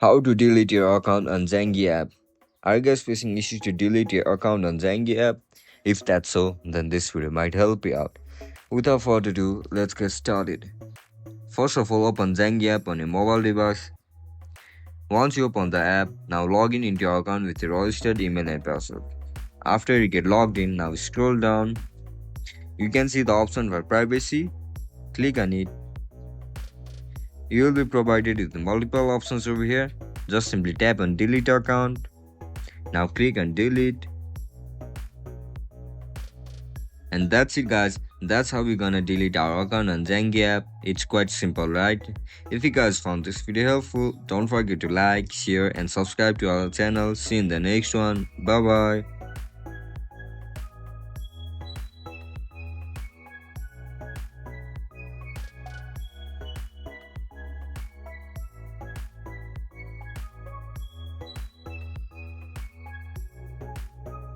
How to delete your account on Zangi app. Are you guys facing issues to delete your account on Zangi app? If that's so, then this video might help you out. Without further ado, let's get started. First of all, open Zangi app on your mobile device. Once you open the app, now log in into your account with your registered email and password. After you get logged in, now scroll down. You can see the option for privacy. Click on it. You will be provided with multiple options over here. Just simply tap on delete account. Now click on delete. And that's it guys, that's how we're gonna delete our account on Zangi app. It's quite simple, right? If you guys found this video helpful, don't forget to like, share and subscribe to our channel. See you in the next one. Bye bye.